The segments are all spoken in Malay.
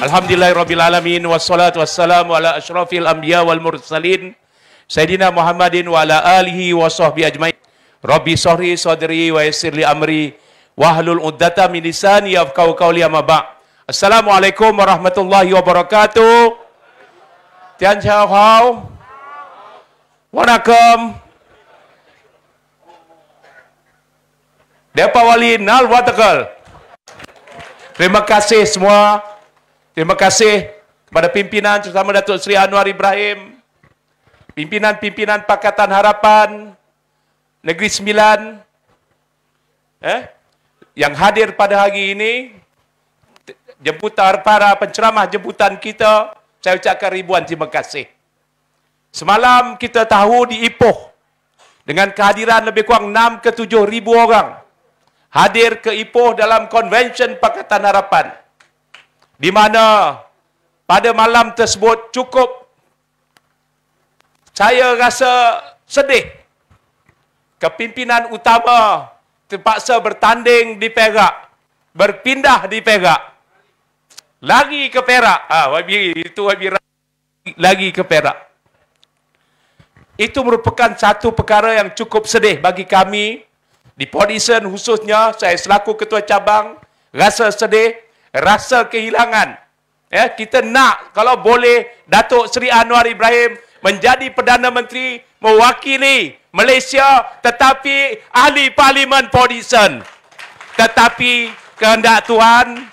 Alhamdulillahirrabbilalamin. Wassalatu wassalamu ala ashrafil anbiya wal mursalin Sayyidina Muhammadin wa ala alihi wa sahbihi ajmain. Rabbi sahri sadri wa yassirli amri wahlul uddata min lisani yafqahu qawli amma ba'. Assalamualaikum warahmatullahi wabarakatuh. Tian chào hao. Wanakum. Depa wali nal watakal. Terima kasih semua. Terima kasih kepada pimpinan, terutama Datuk Seri Anwar Ibrahim, pimpinan-pimpinan Pakatan Harapan Negeri Sembilan, yang hadir pada hari ini, jemputan para penceramah jemputan kita, saya ucapkan ribuan terima kasih. Semalam kita tahu di Ipoh, dengan kehadiran lebih kurang 6 ke 7 ribu orang, hadir ke Ipoh dalam Convention Pakatan Harapan, di mana pada malam tersebut cukup saya rasa sedih. Kepimpinan utama terpaksa bertanding di Perak, berpindah di Perak, lagi ke Perak. Lagi ke Perak. Itu merupakan satu perkara yang cukup sedih bagi kami di Podison, khususnya saya selaku ketua cabang, rasa sedih, rasa kehilangan. Kita nak kalau boleh Datuk Seri Anwar Ibrahim menjadi Perdana Menteri mewakili Malaysia, tetapi ahli Parlimen Podison. Tetapi kehendak Tuhan,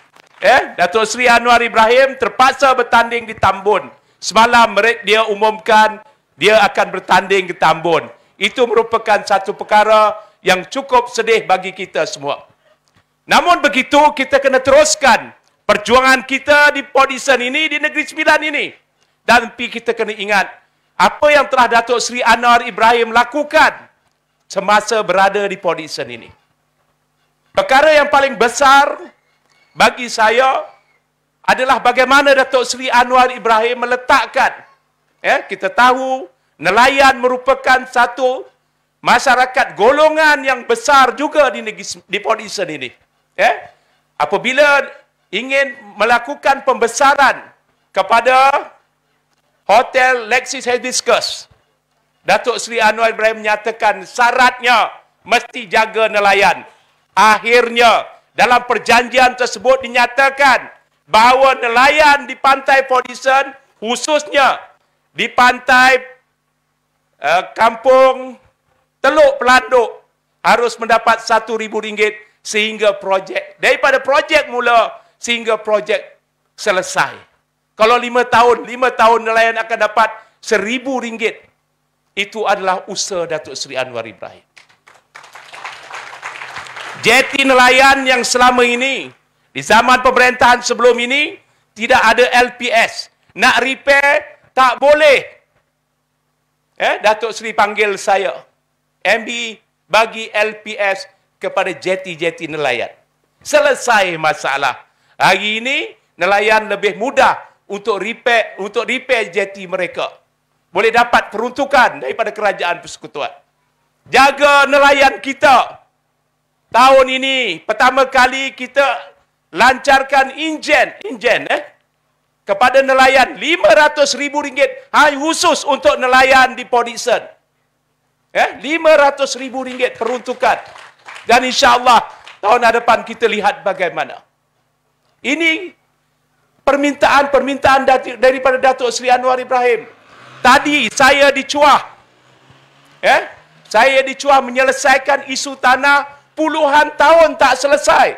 Datuk Seri Anwar Ibrahim terpaksa bertanding di Tambun. Semalam dia umumkan dia akan bertanding ke Tambun. Itu merupakan satu perkara yang cukup sedih bagi kita semua. Namun begitu, kita kena teruskan perjuangan kita di Podison ini, di Negeri Sembilan ini. Dan kita kena ingat apa yang telah Datuk Seri Anwar Ibrahim lakukan semasa berada di Podison ini. Perkara yang paling besar bagi saya adalah bagaimana Datuk Seri Anwar Ibrahim meletakkan. Kita tahu nelayan merupakan satu masyarakat golongan yang besar juga di Podison ini. Apabila ingin melakukan pembesaran kepada Hotel Lexis Hibiscus, Datuk Seri Anwar Ibrahim menyatakan syaratnya mesti jaga nelayan. Akhirnya dalam perjanjian tersebut dinyatakan bahawa nelayan di pantai Podison, khususnya di pantai kampung Teluk Pelanduk, harus mendapat RM1,000 sehingga projek, daripada projek mula sehingga projek selesai. Kalau 5 tahun nelayan akan dapat RM1,000. Itu adalah usaha Datuk Seri Anwar Ibrahim. Jeti nelayan yang selama ini, di zaman pemerintahan sebelum ini, tidak ada LPS. Nak repair, tak boleh. Datuk Seri panggil saya, MB bagi LPS kepada jeti-jeti nelayan. Selesai masalah. Hari ini, nelayan lebih mudah untuk repair jeti mereka. Boleh dapat peruntukan daripada kerajaan persekutuan. Jaga nelayan kita. Tahun ini, pertama kali kita lancarkan enjin kepada nelayan. RM500,000 hanya khusus untuk nelayan di Podison. RM500,000 peruntukan. Dan insya-Allah tahun hadapan kita lihat bagaimana. Ini permintaan daripada Datuk Seri Anwar Ibrahim. Tadi saya dicuah. Saya dicuah menyelesaikan isu tanah puluhan tahun tak selesai.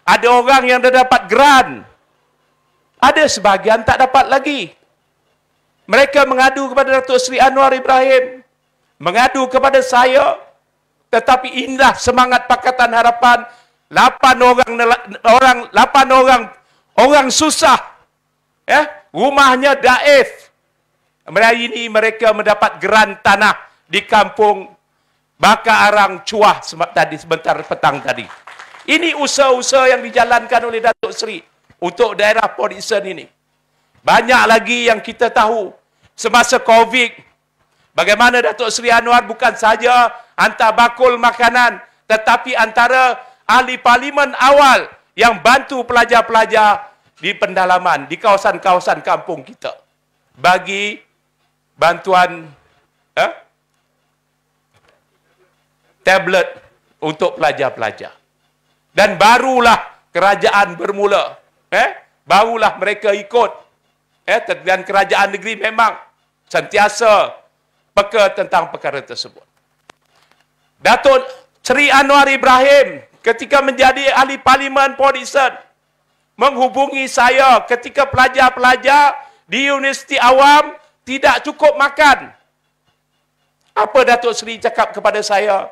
Ada orang yang dah dapat grant. Ada sebahagian tak dapat lagi. Mereka mengadu kepada Datuk Seri Anwar Ibrahim. Mengadu kepada saya. Tetapi inilah semangat Pakatan Harapan. 8 orang susah. Rumahnya daif. Hari ini mereka mendapat geran tanah di kampung Baka Arang Cuah sebentar petang tadi. Ini usaha-usaha yang dijalankan oleh Datuk Seri untuk daerah Podison ini. Banyak lagi yang kita tahu. Semasa Covid, bagaimana Datuk Seri Anwar bukan saja hantar bakul makanan, tetapi antara ahli parlimen awal yang bantu pelajar-pelajar di pendalaman, di kawasan-kawasan kampung kita. Bagi bantuan tablet untuk pelajar-pelajar. Dan barulah kerajaan bermula. Barulah mereka ikut. Dan kerajaan negeri memang sentiasa peka tentang perkara tersebut. Datuk Seri Anwar Ibrahim ketika menjadi ahli parlimen Port Dickson menghubungi saya ketika pelajar-pelajar di Universiti Awam tidak cukup makan. Apa Datuk Seri cakap kepada saya?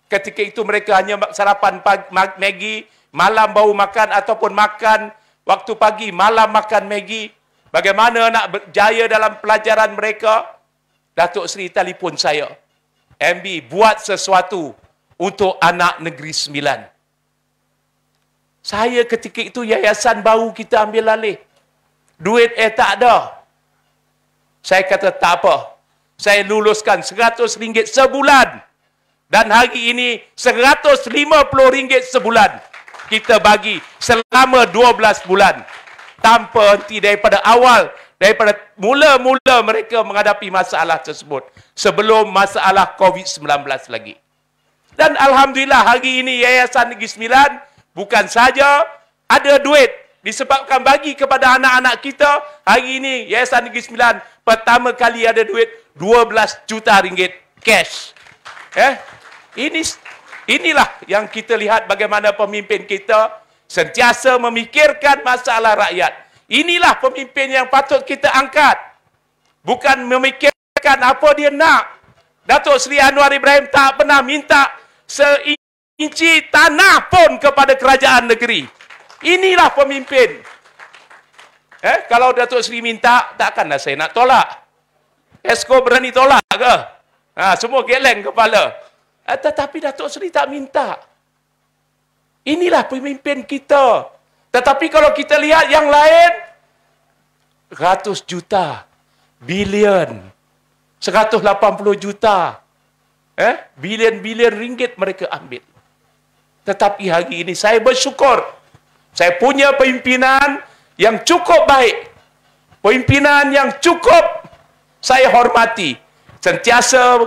Ketika itu mereka hanya sarapan Maggi, malam baru makan ataupun makan waktu pagi, malam makan Maggi. Bagaimana nak berjaya dalam pelajaran mereka? Datuk Seri telefon saya. MB, buat sesuatu untuk anak Negeri Sembilan. Saya ketika itu yayasan baru kita ambil alih. Duit tak ada. Saya kata tak apa. Saya luluskan RM100 sebulan. Dan hari ini RM150 sebulan. Kita bagi selama 12 bulan. Tanpa henti daripada awal. Daripada mula-mula mereka menghadapi masalah tersebut. Sebelum masalah COVID-19 lagi. Dan Alhamdulillah hari ini Yayasan Negeri Sembilan bukan saja ada duit disebabkan bagi kepada anak-anak kita. Hari ini Yayasan Negeri Sembilan pertama kali ada duit 12 juta ringgit cash. Inilah yang kita lihat bagaimana pemimpin kita sentiasa memikirkan masalah rakyat. Inilah pemimpin yang patut kita angkat. Bukan memikirkan apa dia nak. Datuk Seri Anwar Ibrahim tak pernah minta seinci tanah pun kepada kerajaan negeri. Inilah pemimpin. Kalau Datuk Seri minta, takkanlah saya nak tolak. Esko berani tolak ke? Semua geleng kepala. Tetapi Datuk Seri tak minta. Inilah pemimpin kita. Tetapi kalau kita lihat yang lain, ratus juta, bilion, 180 juta, bilion-bilion ringgit mereka ambil. Tetapi hari ini saya bersyukur. Saya punya pimpinan yang cukup baik. Pimpinan yang cukup saya hormati. Sentiasa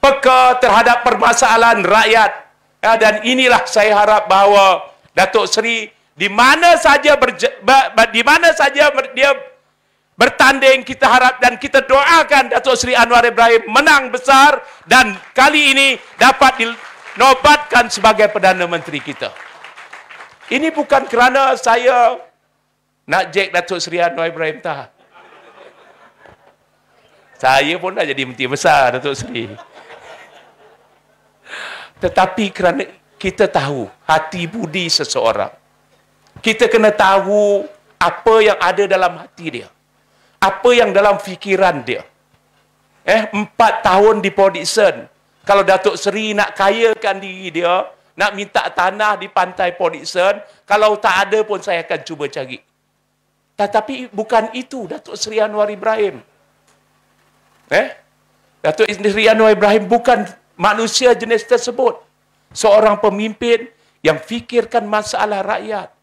peka terhadap permasalahan rakyat. Dan inilah saya harap bahawa Datuk Seri di mana saja dia bertanding, kita harap dan kita doakan Datuk Seri Anwar Ibrahim menang besar dan kali ini dapat dinobatkan sebagai Perdana Menteri kita. Ini bukan kerana saya nak jack Datuk Seri Anwar Ibrahim, tak. Saya pun dah jadi menteri besar, Datuk Seri. Tetapi kerana kita tahu hati budi seseorang. Kita kena tahu apa yang ada dalam hati dia. Apa yang dalam fikiran dia. 4 tahun di Port Dickson. Kalau Datuk Seri nak kayakan diri dia, nak minta tanah di pantai Port Dickson, kalau tak ada pun saya akan cuba cari. Tetapi bukan itu Datuk Seri Anwar Ibrahim. Datuk Seri Anwar Ibrahim bukan manusia jenis tersebut. Seorang pemimpin yang fikirkan masalah rakyat.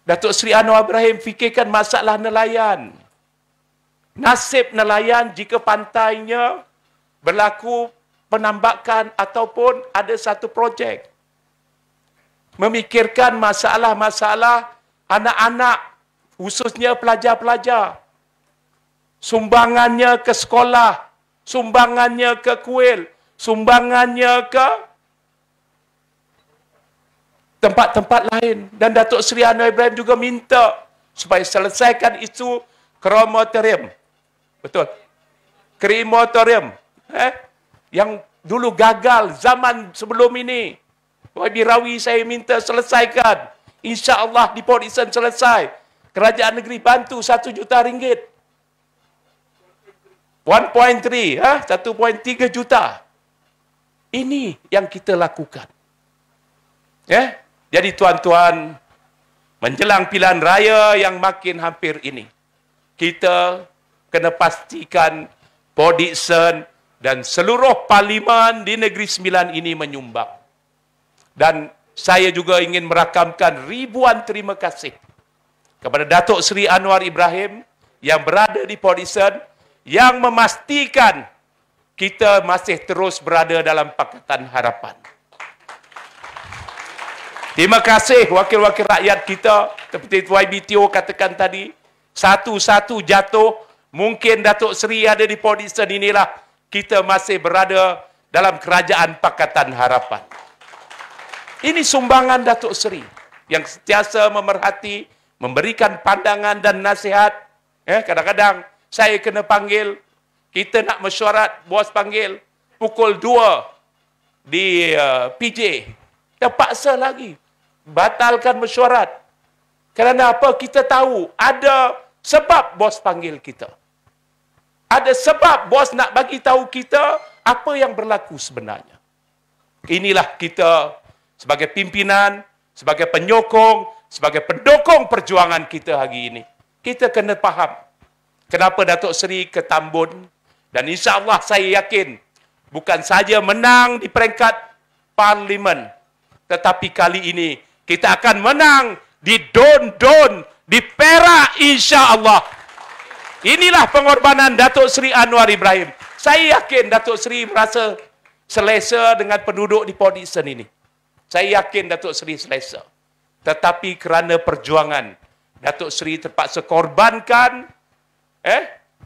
Datuk Seri Anwar Ibrahim fikirkan masalah nelayan. Nasib nelayan jika pantainya berlaku penambakan ataupun ada satu projek. Memikirkan masalah-masalah anak-anak, khususnya pelajar-pelajar. Sumbangannya ke sekolah, sumbangannya ke kuil, sumbangannya ke tempat-tempat lain. Dan Datuk Seri Anwar Ibrahim juga minta supaya selesaikan isu krematorium. Betul. Krematorium. Yang dulu gagal zaman sebelum ini. YB Rawi saya minta selesaikan. InsyaAllah di Port Dickson selesai. Kerajaan negeri bantu RM1 juta. 1.3, 1.3 juta. Ini yang kita lakukan. Jadi tuan-tuan, menjelang pilihan raya yang makin hampir ini, kita kena pastikan Port Dickson dan seluruh parlimen di Negeri Sembilan ini menyumbang. Dan saya juga ingin merakamkan ribuan terima kasih kepada Datuk Seri Anwar Ibrahim yang berada di Port Dickson, yang memastikan kita masih terus berada dalam Pakatan Harapan. Terima kasih wakil-wakil rakyat kita, seperti YBTO katakan tadi, satu-satu jatuh, mungkin Datuk Seri ada di Port Dickson inilah, kita masih berada dalam kerajaan Pakatan Harapan. Ini sumbangan Datuk Seri yang sentiasa memerhati, memberikan pandangan dan nasihat. Kadang-kadang saya kena panggil, kita nak mesyuarat, bos panggil, pukul 2 di PJ. Terpaksa lagi batalkan mesyuarat. Kerana apa? Kita tahu ada sebab bos panggil kita. Ada sebab bos nak bagi tahu kita apa yang berlaku sebenarnya. Inilah kita sebagai pimpinan, sebagai penyokong, sebagai pendukung perjuangan kita hari ini. Kita kena faham kenapa Datuk Seri ke Tambun, dan insya-Allah saya yakin bukan saja menang di peringkat parlimen, tetapi kali ini kita akan menang di Don, di Perak, insya-Allah. Inilah pengorbanan Datuk Seri Anwar Ibrahim. Saya yakin Datuk Seri merasa selesa dengan penduduk di Port Dickson ini. Saya yakin Datuk Seri selesa. Tetapi kerana perjuangan, Datuk Seri terpaksa korbankan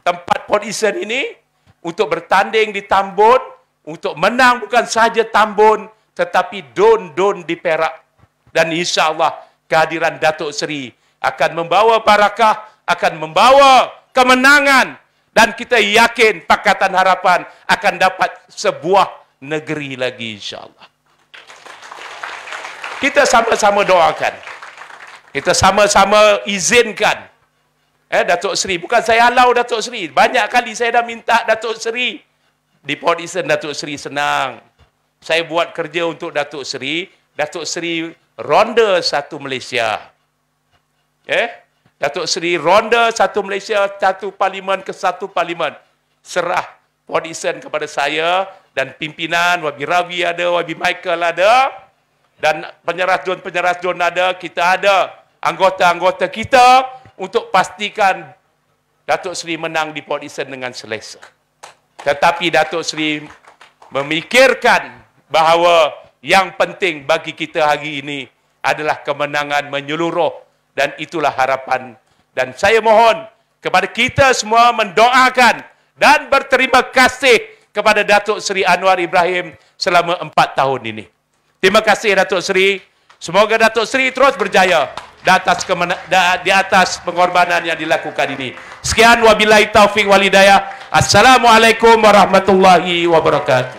tempat Port Dickson ini untuk bertanding di Tambun, untuk menang bukan sahaja Tambun, tetapi Don di Perak. Dan insya-Allah kehadiran Datuk Seri akan membawa barakah, akan membawa kemenangan, dan kita yakin Pakatan Harapan akan dapat sebuah negeri lagi, insya-Allah. Kita sama-sama doakan. Kita sama-sama izinkan Datuk Seri. Bukan saya halau Datuk Seri. Banyak kali saya dah minta Datuk Seri. Di Port Dickson Datuk Seri senang. Saya buat kerja untuk Datuk Seri. Datuk Seri ronda satu Malaysia. Datuk Seri ronda satu Malaysia, satu parlimen ke satu parlimen. Serah Port Dickson kepada saya dan pimpinan, Wabi Ravi ada, Wabi Michael ada, dan penyerah John ada. Kita ada anggota-anggota kita untuk pastikan Datuk Seri menang di Port Dickson dengan selesa. Tetapi Datuk Seri memikirkan bahawa yang penting bagi kita hari ini adalah kemenangan menyeluruh, dan itulah harapan. Dan saya mohon kepada kita semua mendoakan dan berterima kasih kepada Datuk Seri Anwar Ibrahim selama 4 tahun ini. Terima kasih Datuk Seri. Semoga Datuk Seri terus berjaya di atas pengorbanan yang dilakukan ini. Sekian, wabillahi taufik wal hidayah. Assalamualaikum warahmatullahi wabarakatuh.